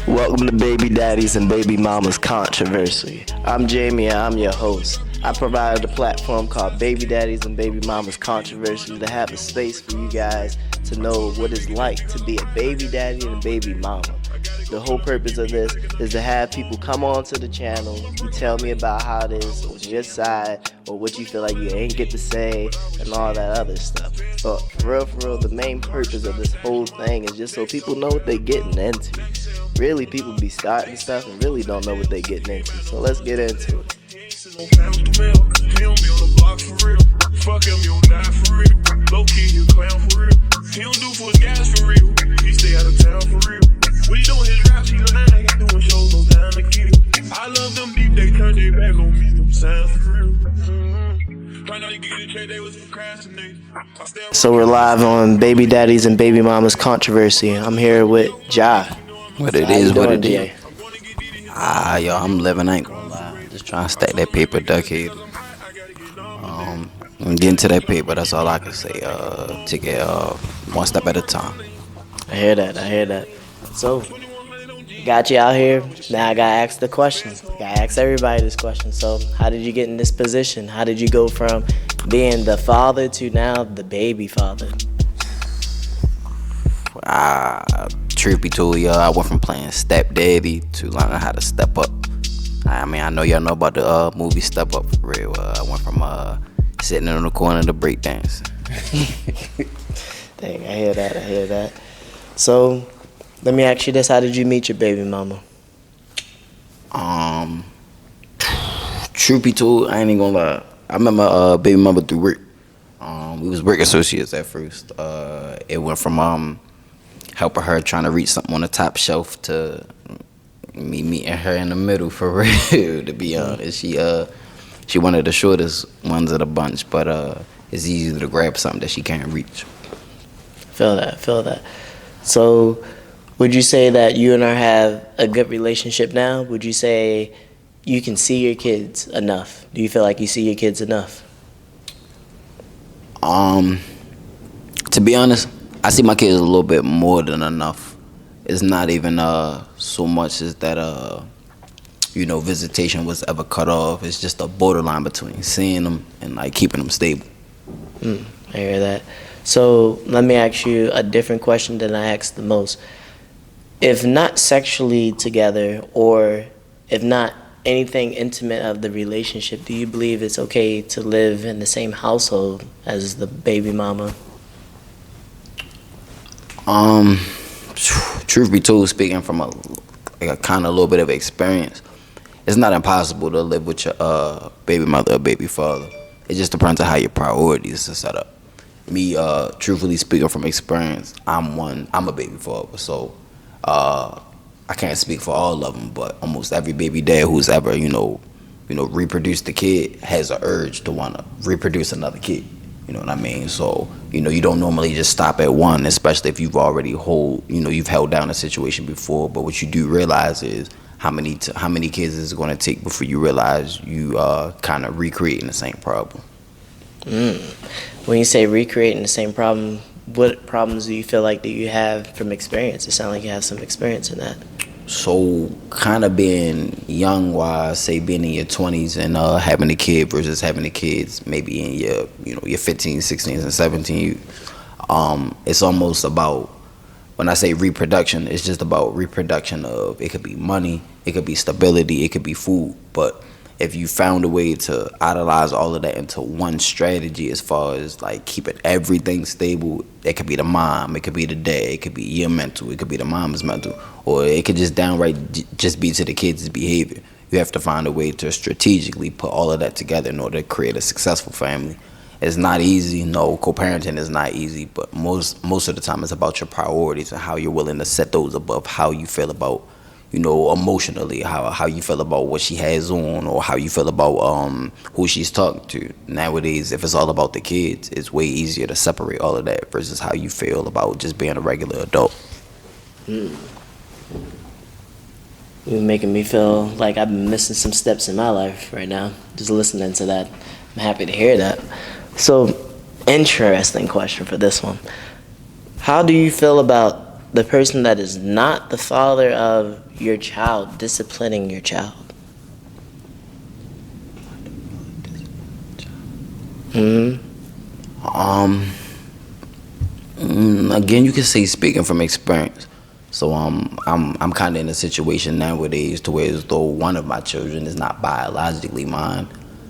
Welcome to Baby Daddies and Baby Mamas Controversy. I'm Jamie and I'm your host. I provided a platform called Baby Daddies and Baby Mamas Controversy to have a space for you guys to know what it's like to be a baby daddy and a baby mama. The whole purpose of this is to have people come on to the channel, you tell me about how it is, or your side, or what you feel like you ain't get to say, and all that other stuff. But for real, the main purpose of this whole thing is just so people know what they're getting into. Really, people be starting stuff and really don't know what they're getting into. So let's get into it. I love them deep, they turn their back on me, them sounds for real. So we're live on Baby Daddies and Baby Mamas Controversy. I'm here with Ja. What it is, what it is. Yo, I'm living, I ain't gonna lie. Just trying to stack that paper, duckhead. I'm getting to that paper, that's all I can say. Take it one step at a time. I hear that. So, got you out here. Now I gotta ask the question. Gotta ask everybody this question. So, how did you get in this position? How did you go from being the father to now the baby father? Truth be told, I went from playing stepdaddy to learning how to step up. I mean, I know y'all know about the movie Step Up for real. I went from sitting in the corner to breakdance. Dang, I hear that. So, let me ask you this: how did you meet your baby mama? Truth be told, I ain't even gonna lie. I met my baby mama through work. We was work associates at first. It went from helping her trying to reach something on the top shelf to me meeting her in the middle for real. To be honest, she one of the shortest ones of the bunch, but it's easy to grab something that she can't reach. Feel that. So, would you say that you and her have a good relationship now? Would you say you can see your kids enough? Do you feel like you see your kids enough? To be honest, I see my kids a little bit more than enough. It's not even so much as that visitation was ever cut off. It's just a borderline between seeing them and like keeping them stable. I hear that. So let me ask you a different question than I asked the most. If not sexually together, or if not anything intimate of the relationship, do you believe it's okay to live in the same household as the baby mama? Truth be told, speaking from a kind of little bit of experience, it's not impossible to live with your baby mother or baby father. It just depends on how your priorities are set up. Me, truthfully speaking from experience, I'm a baby father, so I can't speak for all of them, but almost every baby dad who's ever reproduced a kid has an urge to want to reproduce another kid. You know what I mean? So you don't normally just stop at one, especially if you've already you've held down a situation before. But what you do realize is how many kids is it going to take before you realize you kind of recreating the same problem. When you say recreating the same problem, what problems do you feel like that you have from experience? It sounds like you have some experience in that. So kind of being young wise, say being in your 20s and having a kid versus having the kids maybe in your your 15, 16, and 17, it's almost about, when I say reproduction, it's just about reproduction of, it could be money, it could be stability, it could be food. But if you found a way to idolize all of that into one strategy as far as like keeping everything stable, it could be the mom, it could be the dad, it could be your mental, it could be the mom's mental, or it could just downright just be to the kids' behavior. You have to find a way to strategically put all of that together in order to create a successful family. It's not easy. No, co-parenting is not easy, but most of the time it's about your priorities and how you're willing to set those above how you feel about, emotionally, how you feel about what she has on, or how you feel about who she's talking to. Nowadays, if it's all about the kids, it's way easier to separate all of that versus how you feel about just being a regular adult. You're making me feel like I've been missing some steps in my life right now, just listening to that. I'm happy to hear that. So, interesting question for this one. How do you feel about the person that is not the father of your child disciplining your child? Hmm. Again, you can say speaking from experience. So I'm kind of in a situation nowadays to where as though one of my children is not biologically mine.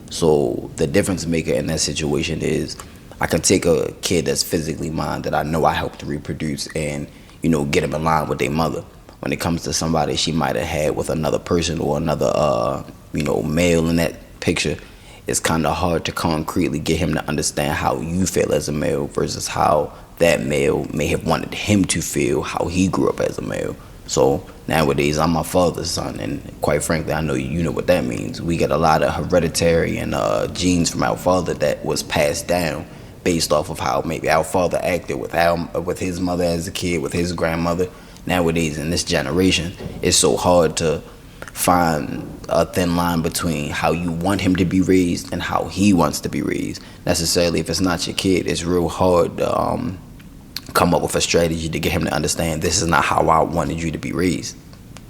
So the difference maker in that situation is I can take a kid that's physically mine that I know I helped to reproduce and get them in line with their mother. When it comes to somebody she might have had with another person or another male in that picture, it's kind of hard to concretely get him to understand how you feel as a male versus how that male may have wanted him to feel how he grew up as a male. So nowadays I'm my father's son, and quite frankly I know you know what that means. We get a lot of hereditary and genes from our father that was passed down based off of how maybe our father acted with his mother as a kid, with his grandmother. Nowadays in this generation, it's so hard to find a thin line between how you want him to be raised and how he wants to be raised. Necessarily, if it's not your kid, it's real hard to come up with a strategy to get him to understand this is not how I wanted you to be raised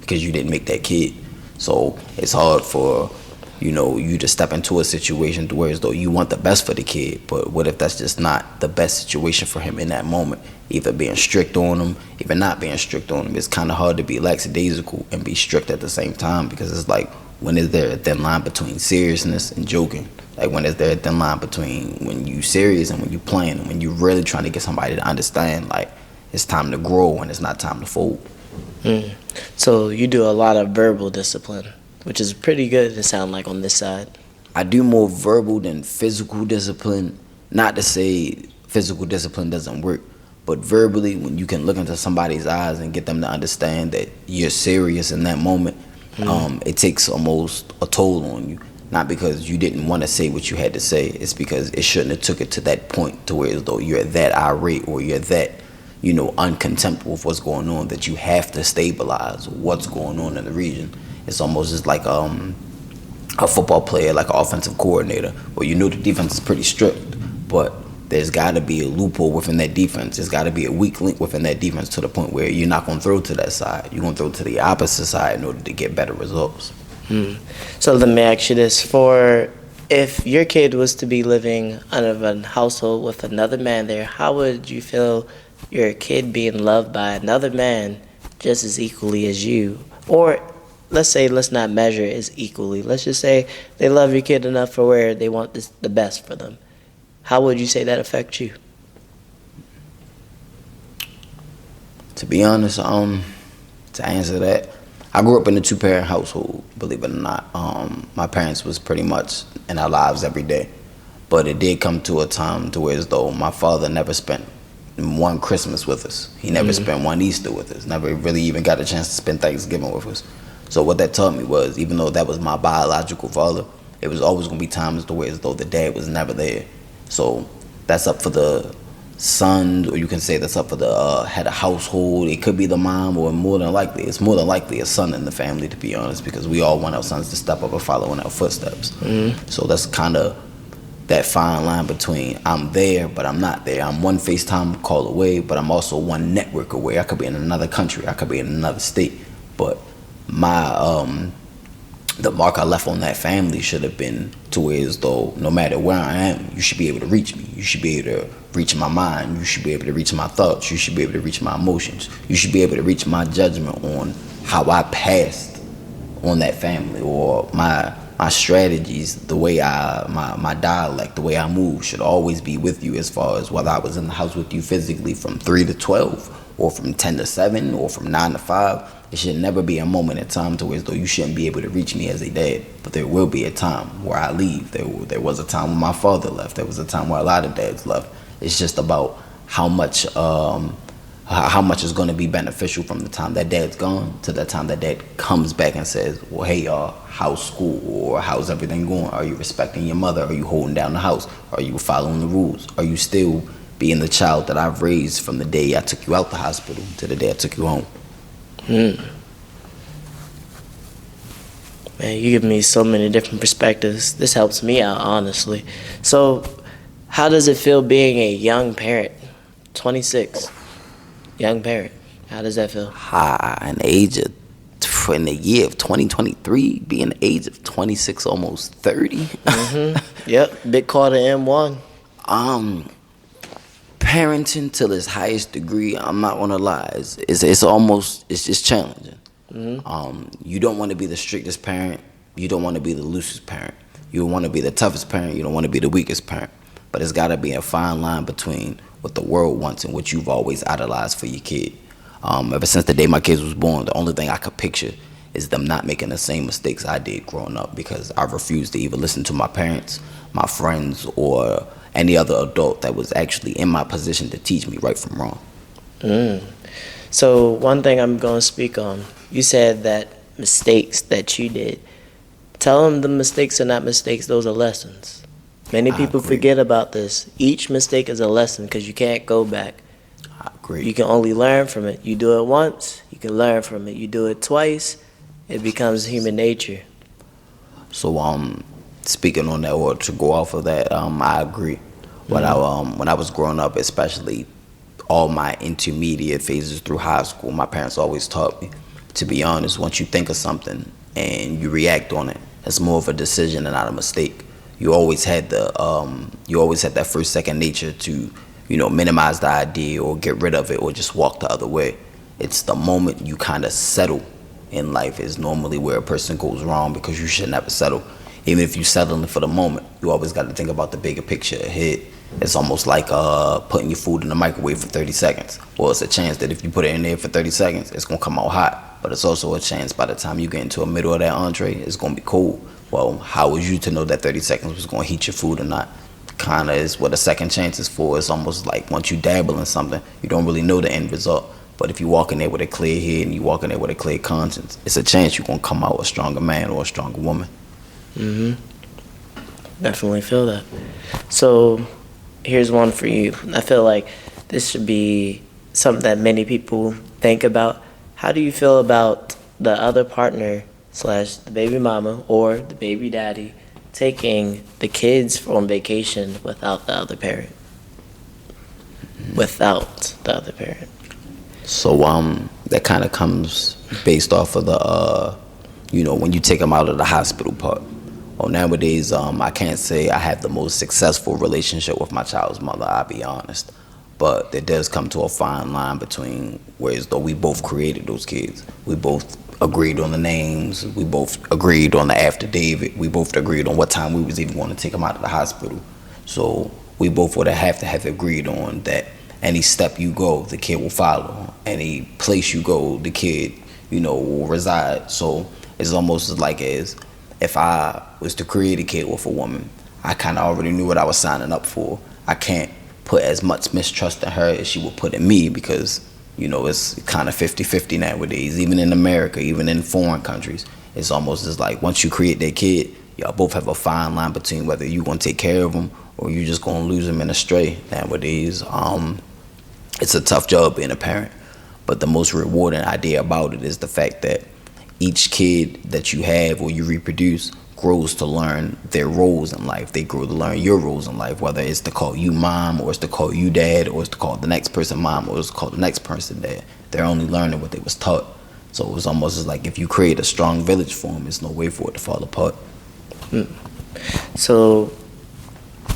because you didn't make that kid. So it's hard for you to step into a situation to where as though you want the best for the kid, but what if that's just not the best situation for him in that moment? Either being strict on him, even not being strict on him. It's kind of hard to be lackadaisical and be strict at the same time, because it's like, when is there a thin line between seriousness and joking? Like, when is there a thin line between when you serious and when you playing, and when you really trying to get somebody to understand like it's time to grow and it's not time to fold. So you do a lot of verbal discipline, which is pretty good to sound like on this side. I do more verbal than physical discipline. Not to say physical discipline doesn't work, but verbally, when you can look into somebody's eyes and get them to understand that you're serious in that moment, it takes almost a toll on you. Not because you didn't want to say what you had to say, it's because it shouldn't have took it to that point to where as though you're that irate or you're that, uncontent with what's going on, that you have to stabilize what's going on in the region. It's almost just like a football player, like an offensive coordinator, where the defense is pretty strict, but there's got to be a loophole within that defense. There's got to be a weak link within that defense to the point where you're not going to throw to that side. You're going to throw to the opposite side in order to get better results. So let me ask you this. If your kid was to be living under a household with another man there, how would you feel your kid being loved by another man just as equally as you? Or let's not measure it as equally. Let's just say they love your kid enough for where they want the best for them. How would you say that affects you? To be honest, to answer that, I grew up in a two-parent household, believe it or not. My parents was pretty much in our lives every day. But it did come to a time to where as though my father never spent one Christmas with us. He never spent one Easter with us. Never really even got a chance to spend Thanksgiving with us. So what that taught me was, even though that was my biological father, it was always going to be times to where as though the dad was never there. So that's up for the son, or you can say that's up for the head of household. It could be the mom, or it's more than likely a son in the family, to be honest, because we all want our sons to step up and follow in our footsteps. So that's kind of that fine line between I'm there, but I'm not there. I'm one FaceTime call away, but I'm also one network away. I could be in another country. I could be in another state. But the mark I left on that family should have been to where as though no matter where I am, you should be able to reach me. You should be able to reach my mind. You should be able to reach my thoughts. You should be able to reach my emotions. You should be able to reach my judgment on how I passed on that family, or my strategies, the way my dialect, the way I move should always be with you, as far as whether I was in the house with you physically from 3 to 12 or from 10 to 7 or from 9 to 5. It should never be a moment in time to where as though you shouldn't be able to reach me as a dad. But there will be a time where I leave. There was a time when my father left. There was a time where a lot of dads left. It's just about how much is going to be beneficial from the time that dad's gone to the time that dad comes back and says, well, hey, y'all, how's school? Or how's everything going? Are you respecting your mother? Are you holding down the house? Are you following the rules? Are you still being the child that I've raised from the day I took you out the hospital to the day I took you home? Man, you give me so many different perspectives. This helps me out, honestly. So, how does it feel being a young parent? 26, young parent. How does that feel? In the year of 2023, being the age of 26, almost 30. Yep, big call to M1. Parenting to its highest degree, I'm not gonna lie, it's just challenging. You don't want to be the strictest parent. You don't want to be the loosest parent. You don't want to be the toughest parent. You don't want to be the weakest parent. But it's got to be a fine line between what the world wants and what you've always idolized for your kid. Ever since the day my kids was born, the only thing I could picture is them not making the same mistakes I did growing up, because I refused to even listen to my parents, my friends, or any other adult that was actually in my position to teach me right from wrong. So one thing I'm going to speak on, you said that mistakes that you did. Tell them the mistakes are not mistakes, those are lessons. Many people forget about this. Each mistake is a lesson because you can't go back. I agree. You can only learn from it. You do it once, you can learn from it. You do it twice, it becomes human nature. So speaking on that, or to go off of that, I agree. When I was growing up, especially all my intermediate phases through high school, my parents always taught me, to be honest, once you think of something and you react on it, it's more of a decision and not a mistake. You always had that first second nature to, minimize the idea or get rid of it or just walk the other way. It's the moment you kind of settle in life is normally where a person goes wrong, because you should never settle. Even if you settling for the moment, you always got to think about the bigger picture ahead. It's almost like putting your food in the microwave for 30 seconds. Well, it's a chance that if you put it in there for 30 seconds, it's going to come out hot. But it's also a chance by the time you get into the middle of that entree, it's going to be cold. Well, how was you to know that 30 seconds was going to heat your food or not? Kind of is what a second chance is for. It's almost like once you dabble in something, you don't really know the end result. But if you walk in there with a clear head and you walk in there with a clear conscience, it's a chance you're going to come out a stronger man or a stronger woman. Definitely feel that. So here's one for you. I feel like this should be something that many people think about. How do you feel about the other partner / the baby mama or the baby daddy taking the kids on vacation without the other parent? So that kind of comes based off of the when you take them out of the hospital part. Well, nowadays I can't say I have the most successful relationship with my child's mother, I'll be honest. But there does come to a fine line between, whereas though we both created those kids, we both agreed on the names, we both agreed on the affidavit, we both agreed on what time we was even going to take them out of the hospital. So we both would have to have agreed on that any step you go, the kid will follow. Any place you go, the kid, will reside. So it's almost like as if I was to create a kid with a woman, I kind of already knew what I was signing up for. I can't put as much mistrust in her as she would put in me, because it's kind of 50-50 nowadays, even in America, even in foreign countries. It's almost as like once you create that kid, y'all both have a fine line between whether you're going to take care of them or you're just going to lose them in a stray nowadays. It's a tough job being a parent, but the most rewarding idea about it is the fact that each kid that you have or you reproduce grows to learn their roles in life. They grow to learn your roles in life, whether it's to call you mom or it's to call you dad or it's to call the next person mom or it's to call the next person dad. They're only learning what they was taught. So it's almost as like if you create a strong village for them, there's no way for it to fall apart. So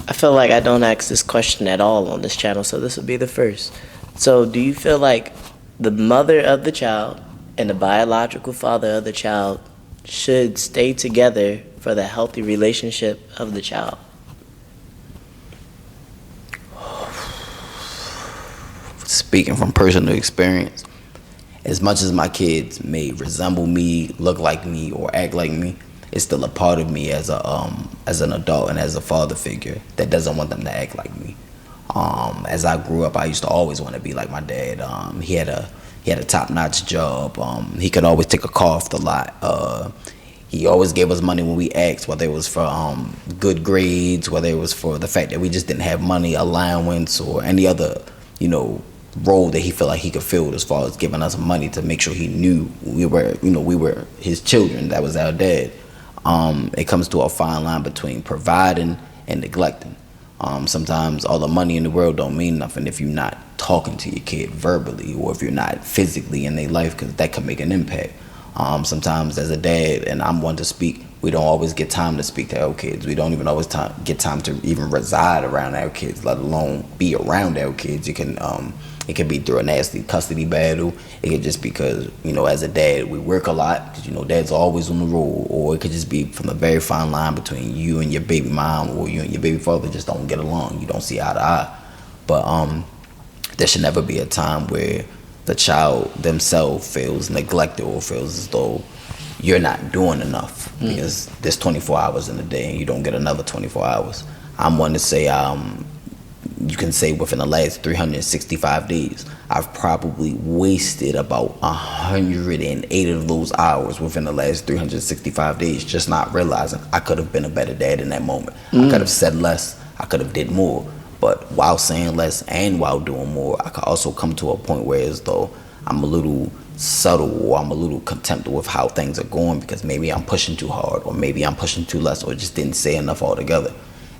I feel like I don't ask this question at all on this channel, so this will be the first. So do you feel like the mother of the child and the biological father of the child should stay together for the healthy relationship of the child? Speaking from personal experience, as much as my kids may resemble me, look like me, or act like me, it's still a part of me as an adult and as a father figure that doesn't want them to act like me. As I grew up, I used to always want to be like my dad. He had a top-notch job. He could always take a car off the lot. He always gave us money when we asked, whether it was for good grades, whether it was for the fact that we just didn't have money, allowance, or any other, role that he felt like he could fill as far as giving us money to make sure he knew we were his children. That was our dad. It comes to a fine line between providing and neglecting. Sometimes all the money in the world don't mean nothing if you're not talking to your kid verbally, or if you're not physically in their life, because that could make an impact. Sometimes as a dad, and I'm one to speak, we don't always get time to speak to our kids. We don't even always get time to even reside around our kids, let alone be around our kids. It can be through a nasty custody battle. It could just because, as a dad, we work a lot, because, dad's always on the road. Or it could just be from a very fine line between you and your baby mom, or you and your baby father just don't get along. You don't see eye to eye. But there should never be a time where the child themselves feels neglected or feels as though you're not doing enough, because there's 24 hours in a day and you don't get another 24 hours. I'm one to say, you can say within the last 365 days, I've probably wasted about 108 of those hours within the last 365 days, just not realizing I could have been a better dad in that moment. I could have said less, I could have did more. But while saying less and while doing more, I could also come to a point where as though I'm a little subtle, or I'm a little contemptuous with how things are going, because maybe I'm pushing too hard, or maybe I'm pushing too less, or just didn't say enough altogether.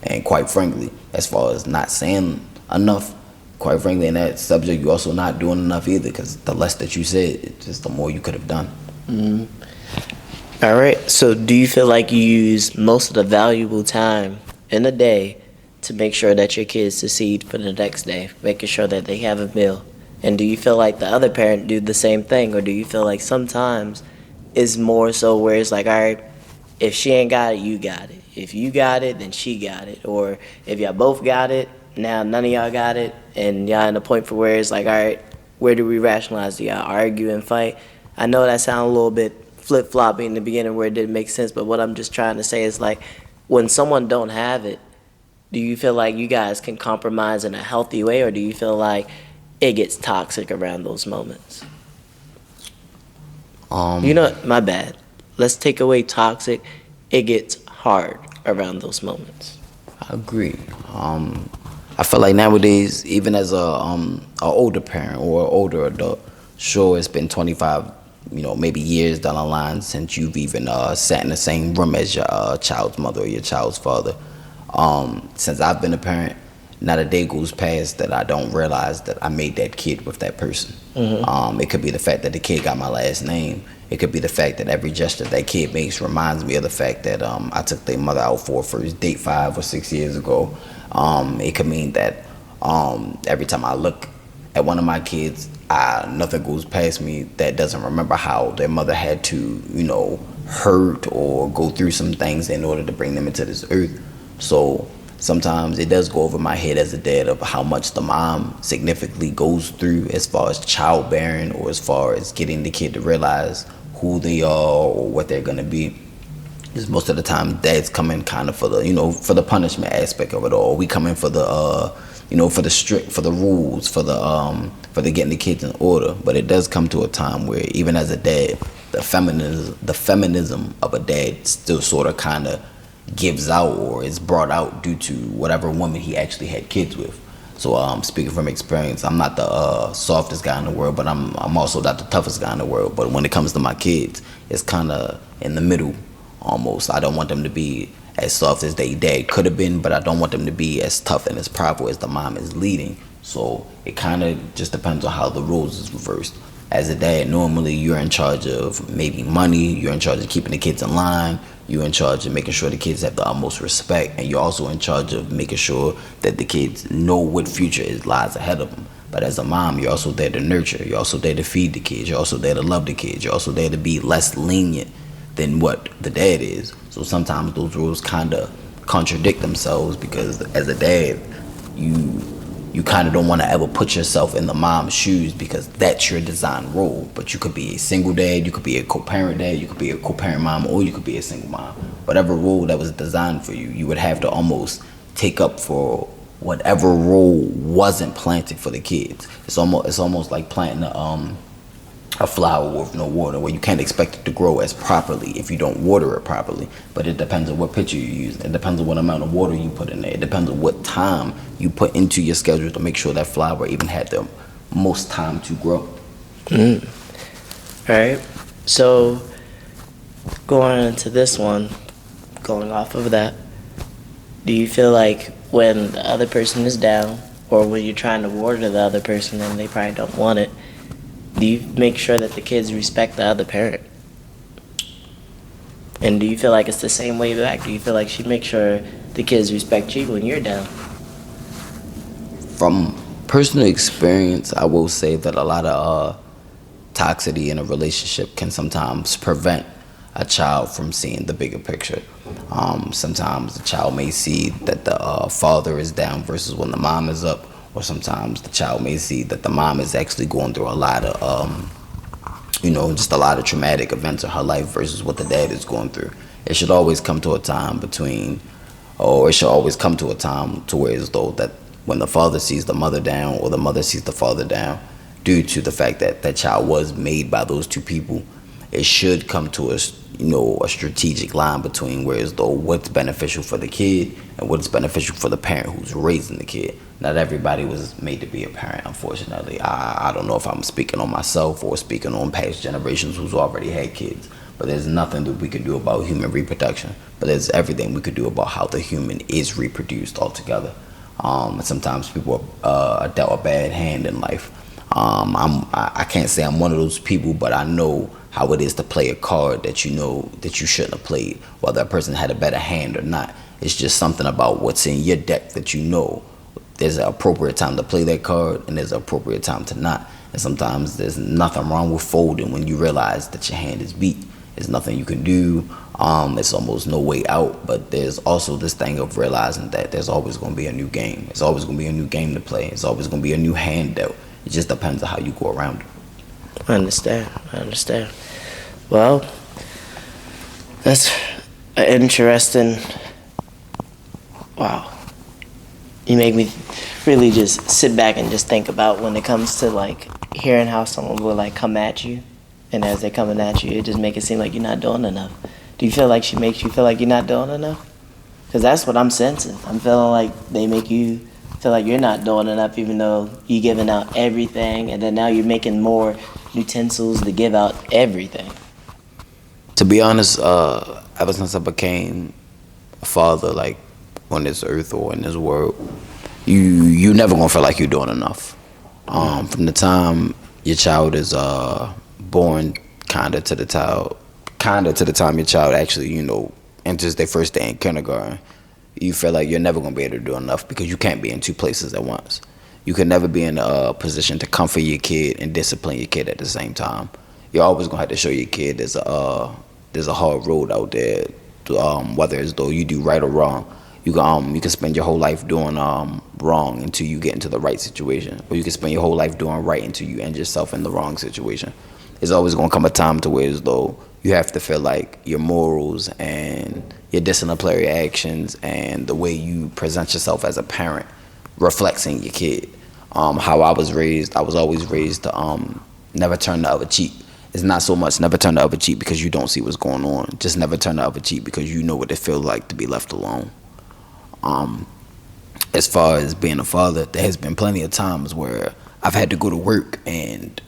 And quite frankly, as far as not saying enough, quite frankly, in that subject, you're also not doing enough either, because the less that you said, just the more you could have done. All right. So do you feel like you use most of the valuable time in a day to make sure that your kids succeed for the next day, making sure that they have a meal? And do you feel like the other parent do the same thing, or do you feel like sometimes it's more so where it's like, all right, if she ain't got it, you got it. If you got it, then she got it. Or if y'all both got it, now none of y'all got it, and y'all in a point for where it's like, all right, where do we rationalize? Do y'all argue and fight? I know that sounded a little bit flip-floppy in the beginning where it didn't make sense, but what I'm just trying to say is, like, when someone don't have it, do you feel like you guys can compromise in a healthy way, or do you feel like it gets toxic around those moments? My bad. Let's take away toxic. It gets hard around those moments. I agree. I feel like nowadays, even as a older parent or an older adult, sure, it's been 25, maybe years down the line since you've even sat in the same room as your child's mother or your child's father. Since I've been a parent, not a day goes past that I don't realize that I made that kid with that person. It could be the fact that the kid got my last name. It could be the fact that every gesture that kid makes reminds me of the fact that I took their mother out for a first date 5 or 6 years ago. It could mean that every time I look at one of my kids, nothing goes past me that doesn't remember how their mother had to, hurt or go through some things in order to bring them into this earth. So sometimes it does go over my head as a dad of how much the mom significantly goes through as far as childbearing, or as far as getting the kid to realize who they are or what they're gonna be. Because most of the time, dads come in kind of for the punishment aspect of it all. We come in for the for the rules, for the getting the kids in order. But it does come to a time where even as a dad, the feminism of a dad still sort of kind of gives out, or is brought out due to whatever woman he actually had kids with. So speaking from experience, I'm not the softest guy in the world, but I'm also not the toughest guy in the world. But when it comes to my kids, it's kind of in the middle almost. I don't want them to be as soft as their dad could have been, but I don't want them to be as tough and as powerful as the mom is leading. So it kind of just depends on how the roles is reversed. As a dad, normally you're in charge of maybe money, you're in charge of keeping the kids in line, you're in charge of making sure the kids have the utmost respect, and you're also in charge of making sure that the kids know what future lies ahead of them. But as a mom, you're also there to nurture, you're also there to feed the kids, you're also there to love the kids, you're also there to be less lenient than what the dad is. So sometimes those rules kind of contradict themselves, because as a dad, you kind of don't want to ever put yourself in the mom's shoes, because that's your designed role. But you could be a single dad, you could be a co-parent dad, you could be a co-parent mom, or you could be a single mom. Whatever role that was designed for you, you would have to almost take up for whatever role wasn't planted for the kids. It's almost like planting a flower with no water, where you can't expect it to grow as properly if you don't water it properly. But it depends on what pitcher you use. It depends on what amount of water you put in there. It depends on what time you put into your schedule to make sure that flower even had the most time to grow. All right. So going into this one, going off of that, Do you feel like when the other person is down, or when you're trying to water the other person and they probably don't want it, do you make sure that the kids respect the other parent? And do you feel like it's the same way back? Do you feel like she makes sure the kids respect you when you're down? From personal experience, I will say that a lot of toxicity in a relationship can sometimes prevent a child from seeing the bigger picture. Sometimes the child may see that the father is down versus when the mom is up, or sometimes the child may see that the mom is actually going through a lot of, just a lot of traumatic events in her life versus what the dad is going through. It should always come to a time to where as though that when the father sees the mother down or the mother sees the father down, due to the fact that that child was made by those two people, it should come to a strategic line between whereas though what's beneficial for the kid and what's beneficial for the parent who's raising the kid. Not everybody was made to be a parent, unfortunately. I don't know if I'm speaking on myself or speaking on past generations who's already had kids, but there's nothing that we could do about human reproduction, but there's everything we could do about how the human is reproduced altogether. And sometimes people are dealt a bad hand in life. I can't say I'm one of those people, but I know how it is to play a card that you know that you shouldn't have played, whether that person had a better hand or not. It's just something about what's in your deck that you know there's an appropriate time to play that card and there's an appropriate time to not. And sometimes there's nothing wrong with folding when you realize that your hand is beat. There's nothing you can do. There's almost no way out. But there's also this thing of realizing that there's always going to be a new game. There's always going to be a new game to play. There's always going to be a new hand dealt. It just depends on how you go around it. I understand. Well, that's an interesting. Wow. You make me really just sit back and just think about when it comes to like hearing how someone will like come at you, and as they're coming at you, it just make it seem like you're not doing enough. Do you feel like she makes you feel like you're not doing enough? Because that's what I'm sensing. I'm feeling like they make you feel like you're not doing enough, even though you're giving out everything, and then now you're making more utensils to give out everything. To be honest, ever since I became a father, like on this earth or in this world, you never gonna feel like you're doing enough. From the time your child is born, kinda to the time your child actually enters their first day in kindergarten, you feel like you're never gonna be able to do enough because you can't be in two places at once. You can never be in a position to comfort your kid and discipline your kid at the same time. You're always gonna have to show your kid there's a hard road out there, whether it's though you do right or wrong. You can spend your whole life doing wrong until you get into the right situation, or you can spend your whole life doing right until you end yourself in the wrong situation. There's always gonna come a time to where as though you have to feel like your morals and your disciplinary actions and the way you present yourself as a parent reflects in your kid. How I was always raised to never turn the other cheek. It's not so much never turn the other cheek because you don't see what's going on. Just never turn the other cheek because you know what it feels like to be left alone. As far as being a father, there has been plenty of times where I've had to go to work and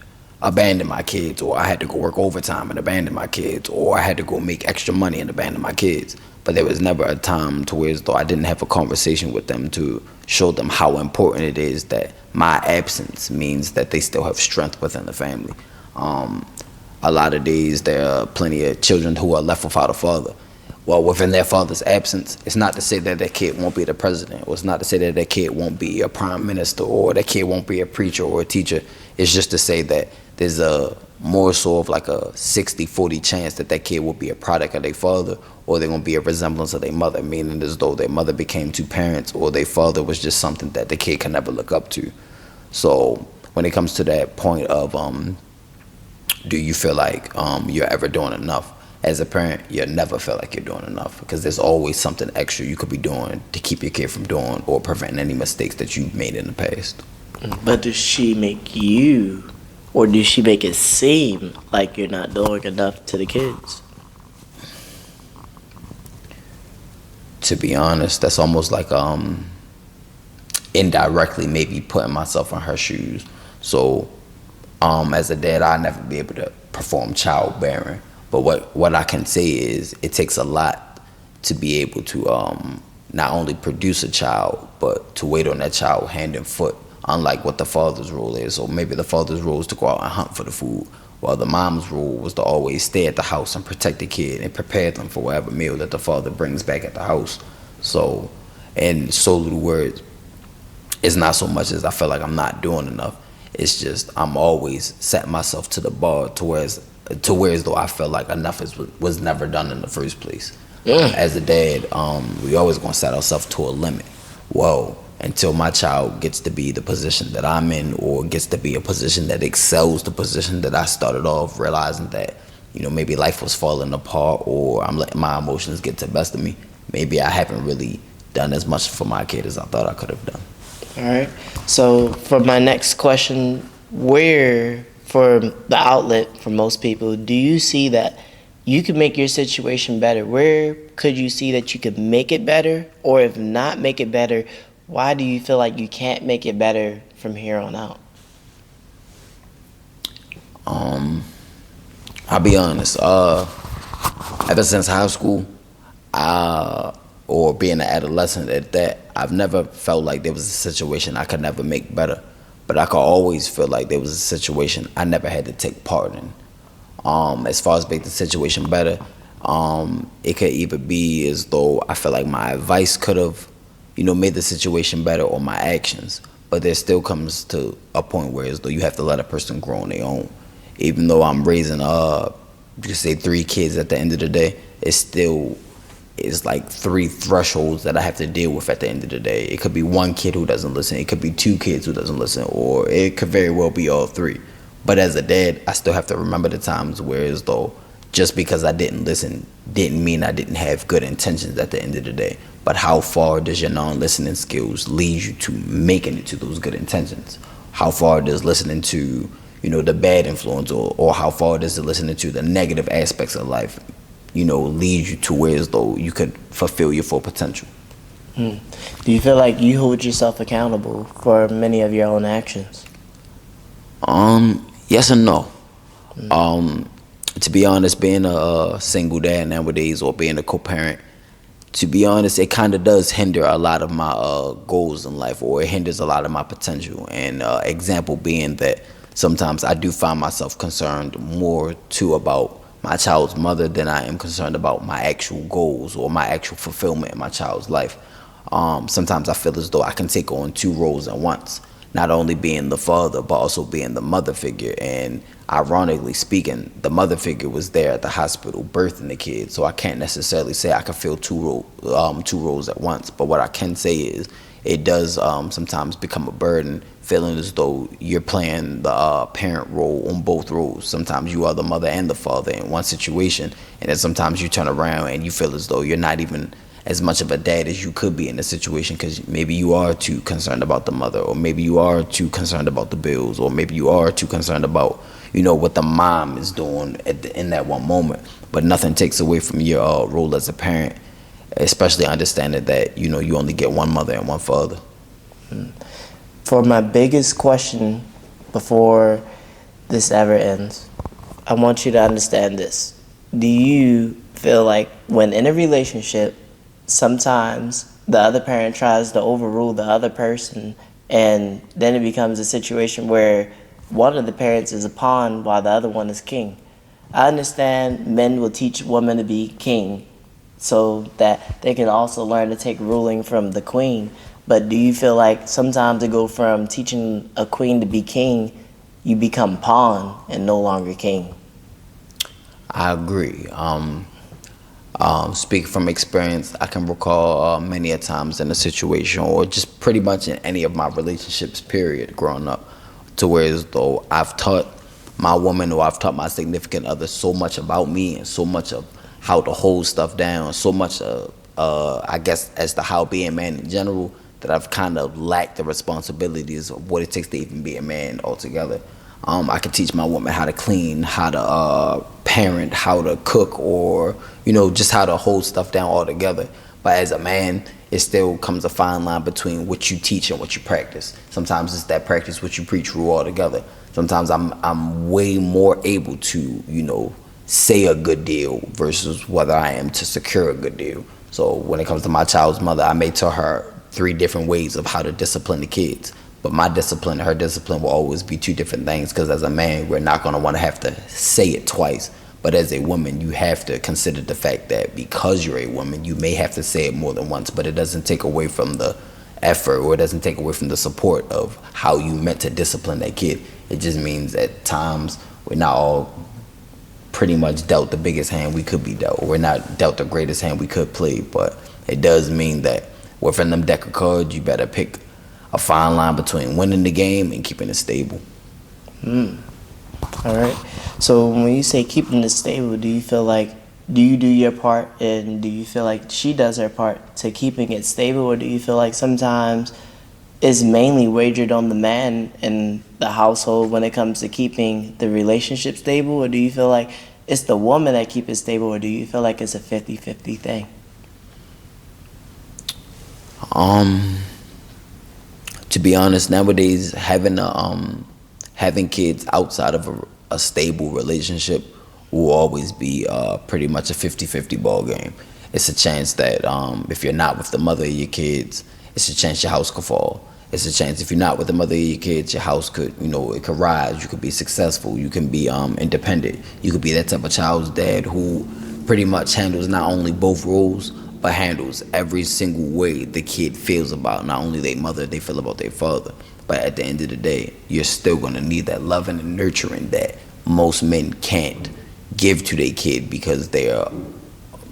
abandon my kids, or I had to go work overtime and abandon my kids, or I had to go make extra money and abandon my kids. But there was never a time to where as though I didn't have a conversation with them to show them how important it is that my absence means that they still have strength within the family. A lot of days there are plenty of children who are left without a father. Well, within their father's absence, it's not to say that their kid won't be the president, or it's not to say that their kid won't be a prime minister, or their kid won't be a preacher or a teacher. It's just to say that there's a more so of like a 60-40 chance that that kid will be a product of their father, or they're going to be a resemblance of their mother, meaning as though their mother became two parents, or their father was just something that the kid can never look up to. So when it comes to that point of do you feel like you're ever doing enough? As a parent, you'll never feel like you're doing enough because there's always something extra you could be doing to keep your kid from doing or preventing any mistakes that you've made in the past. But does she make you, or does she make it seem like you're not doing enough to the kids? To be honest, that's almost like indirectly maybe putting myself in her shoes. So as a dad, I'll never be able to perform childbearing. But what I can say is it takes a lot to be able to not only produce a child, but to wait on that child hand and foot, unlike what the father's role is. So maybe the father's role is to go out and hunt for the food, while the mom's role was to always stay at the house and protect the kid and prepare them for whatever meal that the father brings back at the house. So, in so little words, it's not so much as I feel like I'm not doing enough. It's just I'm always setting myself to the bar to where as though I feel like enough was never done in the first place. As a dad, we always gonna set ourselves to a limit. Well, until my child gets to be the position that I'm in, or gets to be a position that excels the position that I started off, realizing that, maybe life was falling apart, or I'm letting my emotions get the best of me. Maybe I haven't really done as much for my kid as I thought I could have done. All right. So for my next question, where, for the outlet for most people, do you see that you could make your situation better? Where could you see that you could make it better? Or if not make it better, why do you feel like you can't make it better from here on out? I'll be honest. Ever since high school, or being an adolescent at that, I've never felt like there was a situation I could never make better. But I could always feel like there was a situation I never had to take part in. As far as make the situation better, it could either be as though I feel like my advice could have, made the situation better, or my actions. But there still comes to a point where as though you have to let a person grow on their own. Even though I'm raising, you say 3 kids at the end of the day, it's like 3 thresholds that I have to deal with at the end of the day. It could be 1 kid who doesn't listen. It could be 2 kids who doesn't listen, or it could very well be all 3. But as a dad, I still have to remember the times where as though just because I didn't listen didn't mean I didn't have good intentions at the end of the day. But how far does your non-listening skills lead you to making it to those good intentions? How far does listening to, the bad influence, or how far does it listening to the negative aspects of life, lead you to where as though you could fulfill your full potential? Do you feel like you hold yourself accountable for many of your own actions? Yes and no. To be honest, being a single dad nowadays, or being a co-parent, to be honest, it kind of does hinder a lot of my goals in life, or it hinders a lot of my potential. And example being that sometimes I do find myself concerned more too about my child's mother than I am concerned about my actual goals or my actual fulfillment in my child's life. Sometimes I feel as though I can take on 2 roles at once, not only being the father, but also being the mother figure. And ironically speaking, the mother figure was there at the hospital birthing the kid, so I can't necessarily say I can fill 2 roles at once. But what I can say is it does sometimes become a burden, feeling as though you're playing the parent role on both roles. Sometimes you are the mother and the father in one situation, and then sometimes you turn around and you feel as though you're not even as much of a dad as you could be in a situation, because maybe you are too concerned about the mother, or maybe you are too concerned about the bills, or maybe you are too concerned about what the mom is doing in that one moment. But nothing takes away from your role as a parent, especially understanding that you only get one mother and one father. For my biggest question before this ever ends, I want you to understand this. Do you feel like when in a relationship, sometimes the other parent tries to overrule the other person, and then it becomes a situation where one of the parents is a pawn while the other one is king? I understand men will teach women to be king so that they can also learn to take ruling from the queen. But do you feel like sometimes to go from teaching a queen to be king, you become pawn and no longer king? I agree. Speaking from experience, I can recall many a times in a situation, or just pretty much in any of my relationships, period, growing up, to where as though I've taught my woman, or I've taught my significant other so much about me, and so much of how to hold stuff down, so much I guess as to how being a man in general, that I've kind of lacked the responsibilities of what it takes to even be a man altogether. I can teach my woman how to clean, how to parent, how to cook, or just how to hold stuff down altogether. But as a man, it still comes a fine line between what you teach and what you practice. Sometimes it's that practice what you preach rule altogether. Sometimes I'm way more able to say a good deal versus whether I am to secure a good deal. So when it comes to my child's mother, I may tell her 3 different ways of how to discipline the kids. But my discipline and her discipline will always be 2 different things, because as a man, we're not going to want to have to say it twice. But as a woman, you have to consider the fact that because you're a woman, you may have to say it more than once, but it doesn't take away from the effort, or it doesn't take away from the support of how you meant to discipline that kid. It just means at times we're not all pretty much dealt the biggest hand we could be dealt. We're not dealt the greatest hand we could play, but it does mean that within them deck of cards, you better pick a fine line between winning the game and keeping it stable. All right. So when you say keeping it stable, do you do your part, and do you feel like she does her part to keeping it stable, or do you feel like sometimes it's mainly wagered on the man in the household when it comes to keeping the relationship stable, or do you feel like it's the woman that keep it stable, or do you feel like it's a 50-50 thing? To be honest, nowadays having kids outside of a stable relationship will always be pretty much a 50-50 ball game. It's a chance that if you're not with the mother of your kids, it's a chance your house could fall. It's a chance if you're not with the mother of your kids, your house could, it could rise. You could be successful. You can be independent. You could be that type of child's dad who pretty much handles not only both roles, but handles every single way the kid feels about not only their mother, they feel about their father. But at the end of the day, you're still going to need that loving and nurturing that most men can't give to their kid, because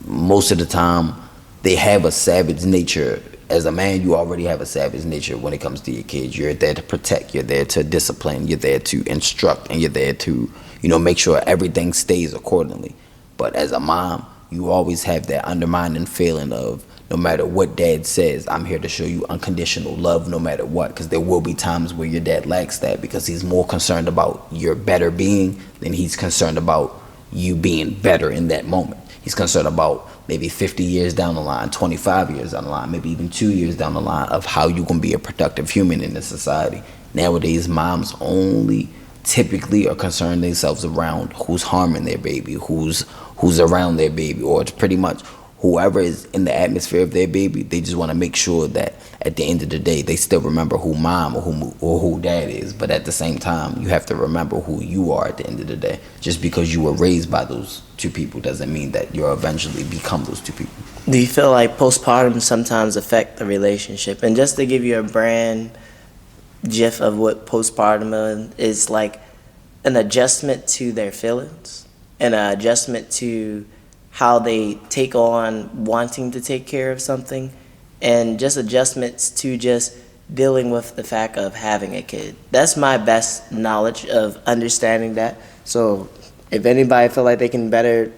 most of the time they have a savage nature. As a man, you already have a savage nature when it comes to your kids. You're there to protect, you're there to discipline, you're there to instruct, and you're there to, make sure everything stays accordingly. But as a mom, you always have that undermining feeling of, no matter what dad says, I'm here to show you unconditional love no matter what, because there will be times where your dad lacks that, because he's more concerned about your better being than he's concerned about you being better in that moment. He's concerned about maybe 50 years down the line, 25 years down the line, maybe even 2 years down the line of how you can be a productive human in this society. Nowadays, moms only typically are concerned themselves around who's harming their baby, who's around their baby, or it's pretty much whoever is in the atmosphere of their baby. They just want to make sure that at the end of the day, they still remember who mom or who dad is. But at the same time, you have to remember who you are at the end of the day. Just because you were raised by those 2 people doesn't mean that you'll eventually become those 2 people. Do you feel like postpartum sometimes affect the relationship? And just to give you a brand gif of what postpartum is, like an adjustment to their feelings, and an adjustment to how they take on wanting to take care of something, and just adjustments to just dealing with the fact of having a kid. That's my best knowledge of understanding that. So if anybody feel like they can better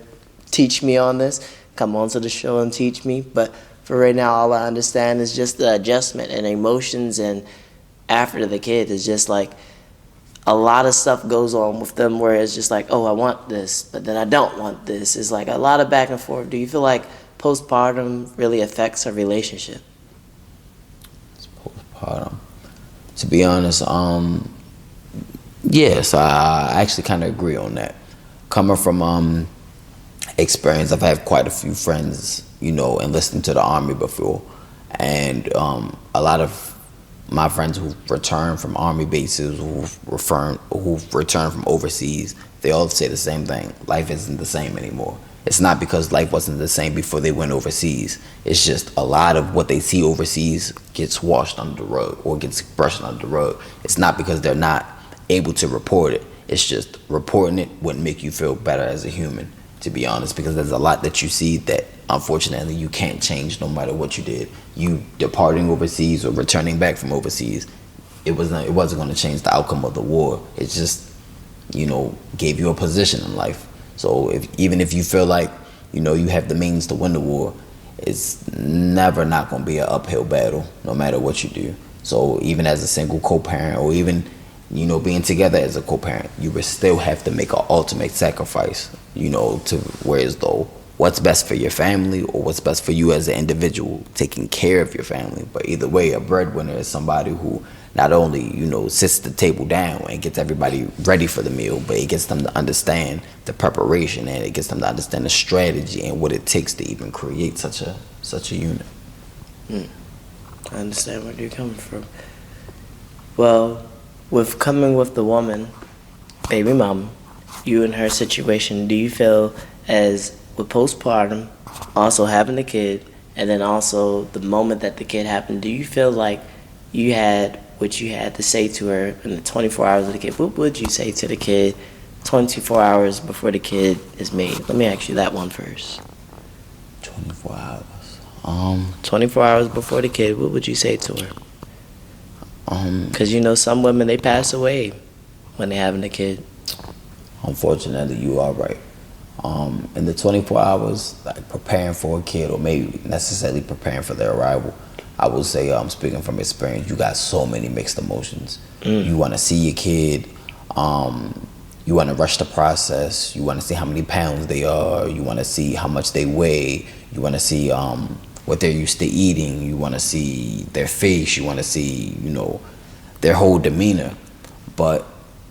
teach me on this, come on to the show and teach me. But for right now, all I understand is just the adjustment and emotions, and after the kid is just like a lot of stuff goes on with them where it's just like, oh, I want this, but then I don't want this. It's like a lot of back and forth. Do you feel like postpartum really affects a relationship? It's postpartum. To be honest, yes, I actually kind of agree on that. Coming from experience, I've had quite a few friends, and listened to the Army before, and a lot of my friends who returned from Army bases, who've returned from overseas, they all say the same thing. Life isn't the same anymore. It's not because life wasn't the same before they went overseas. It's just a lot of what they see overseas gets washed under the rug or gets brushed under the rug. It's not because they're not able to report it. It's just reporting it wouldn't make you feel better as a human, to be honest, because there's a lot that you see that unfortunately you can't change no matter what you did. You departing overseas or returning back from overseas, it wasn't going to change the outcome of the war. It just, gave you a position in life. So even if you feel like, you have the means to win the war, it's never not going to be an uphill battle, no matter what you do. So even as a single co-parent, or even, being together as a co-parent, you would still have to make an ultimate sacrifice, to whereas though what's best for your family or what's best for you as an individual, taking care of your family. But either way, a breadwinner is somebody who not only, sits the table down and gets everybody ready for the meal, but it gets them to understand the preparation, and it gets them to understand the strategy and what it takes to even create such a unit. I understand where you're coming from. Well, with coming with the woman, baby mama, you and her situation, do you feel as with postpartum, also having the kid, and then also the moment that the kid happened, do you feel like you had what you had to say to her in the 24 hours of the kid? What would you say to the kid 24 hours before the kid is made? Let me ask you that one first. 24 hours. 24 hours before the kid, what would you say to her? Because some women, they pass away when they're having a kid. Unfortunately, you are right. In the 24 hours, like preparing for a kid, or maybe necessarily preparing for their arrival, I will say, speaking from experience, you got so many mixed emotions. You want to see your kid. You want to rush the process. You want to see how many pounds they are. You want to see how much they weigh. You want to see what they're used to eating. You want to see their face. You want to see, their whole demeanor. But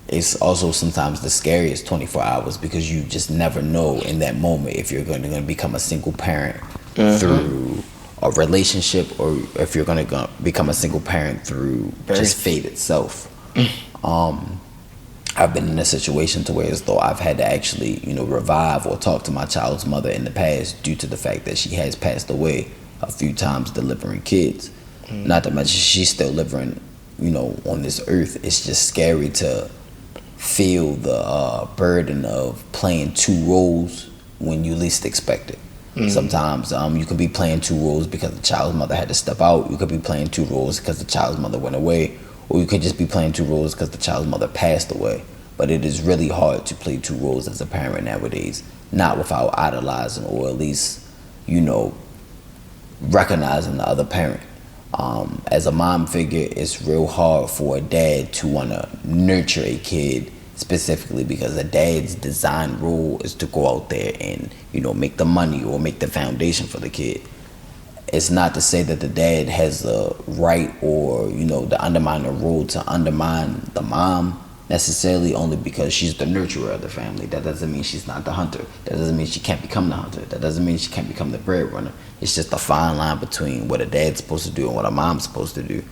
it's also sometimes the scariest 24 hours, because you just never know in that moment if you're going to become a single parent through a relationship, or if you're going to become a single parent through just fate itself. I've been in a situation to where as though I've had to actually, revive or talk to my child's mother in the past, due to the fact that she has passed away a few times delivering kids. Not to mention she's still living, on this earth. It's just scary to feel the burden of playing two roles when you least expect it. Sometimes you could be playing two roles because the child's mother had to step out. You could be playing two roles because the child's mother went away. Or you could just be playing two roles because the child's mother passed away. But it is really hard to play two roles as a parent nowadays, not without idolizing, or at least, recognizing the other parent. As a mom figure, it's real hard for a dad to want to nurture a kid, specifically because a dad's design role is to go out there and, make the money or make the foundation for the kid. It's not to say that the dad has a right or, to undermine the role to undermine the mom necessarily, only because she's the nurturer of the family. That doesn't mean she's not the hunter. That doesn't mean she can't become the hunter. That doesn't mean she can't become the breadwinner. It's just a fine line between what a dad's supposed to do and what a mom's supposed to do.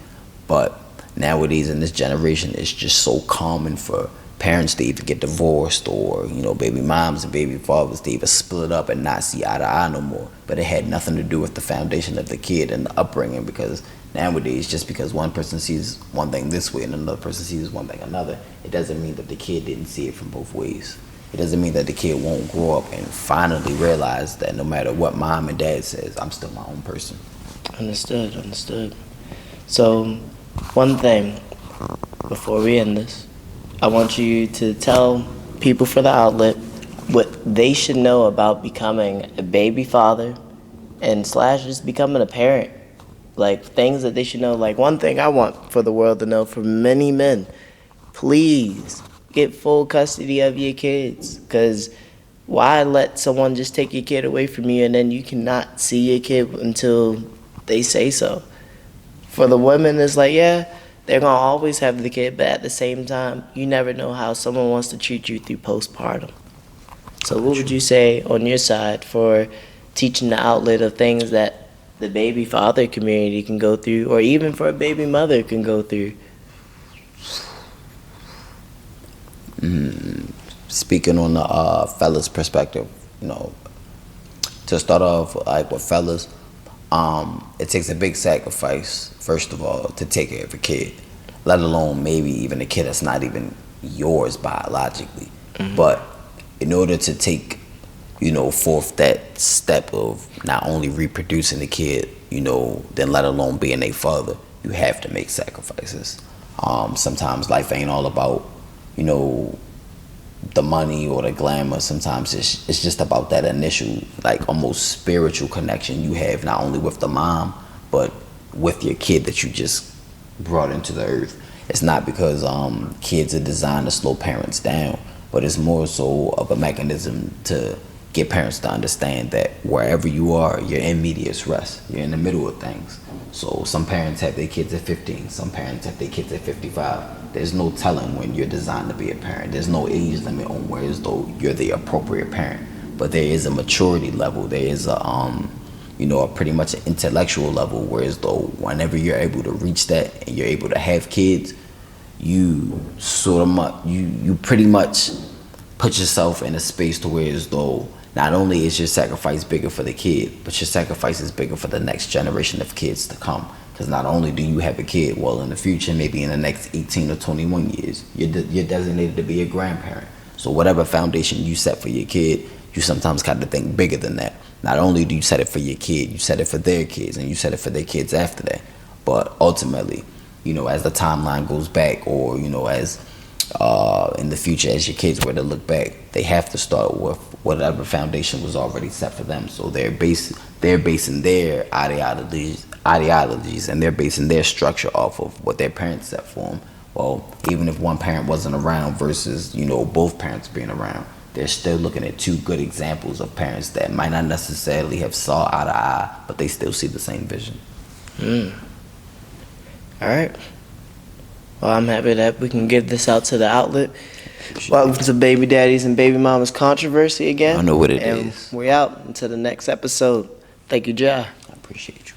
But nowadays in this generation, it's just so common for parents to either get divorced, or, baby moms and baby fathers to either split up and not see eye to eye no more. But it had nothing to do with the foundation of the kid and the upbringing, because nowadays, just because one person sees one thing this way and another person sees one thing another, it doesn't mean that the kid didn't see it from both ways. It doesn't mean that the kid won't grow up and finally realize that no matter what mom and dad says, I'm still my own person. Understood. So, one thing before we end this, I want you to tell people for the outlet what they should know about becoming a baby father and / just becoming a parent. Like, things that they should know. Like, one thing I want for the world to know, for many men, please get full custody of your kids. Because why let someone just take your kid away from you and then you cannot see your kid until they say so? For the women, it's like, yeah, they're going to always have the kid, but at the same time, you never know how someone wants to treat you through postpartum. So what would you say on your side for teaching the outlet of things that the baby father community can go through, or even for a baby mother can go through? Speaking on the fellas' perspective, to start off, like with fellas, it takes a big sacrifice, first of all, to take care of a kid, let alone maybe even a kid that's not even yours biologically. But in order to take, forth that step of not only reproducing the kid, then let alone being a father, you have to make sacrifices. Sometimes life ain't all about, the money or the glamour. Sometimes it's just about that initial, like, almost spiritual connection you have, not only with the mom, but with your kid that you just brought into the earth. It's not because kids are designed to slow parents down, but it's more so of a mechanism to get parents to understand that wherever you are, you're in medias res. You're in the middle of things. So some parents have their kids at 15. Some parents have their kids at 55. There's no telling when you're designed to be a parent. There's no age limit on where as though you're the appropriate parent. But there is a maturity level. There is a pretty much an intellectual level, whereas though whenever you're able to reach that and you're able to have kids, you pretty much put yourself in a space to where as though not only is your sacrifice bigger for the kid, but your sacrifice is bigger for the next generation of kids to come. Because not only do you have a kid, well, in the future, maybe in the next 18 or 21 years, you're designated to be a grandparent. So whatever foundation you set for your kid, you sometimes got to think bigger than that. Not only do you set it for your kid, you set it for their kids, and you set it for their kids after that. But ultimately, as the timeline goes back, or as in the future, as your kids were to look back, they have to start with whatever foundation was already set for them. So they're basing their ideologies and they're basing their structure off of what their parents set for them. Well, even if one parent wasn't around versus both parents being around, they're still looking at two good examples of parents that might not necessarily have saw eye to eye, but they still see the same vision. All right. Well, I'm happy that we can give this out to the outlet. Welcome to Baby Daddies and Baby Mamas Controversy again. I know what it and is. We're out until the next episode. Thank you, Ja. I appreciate you.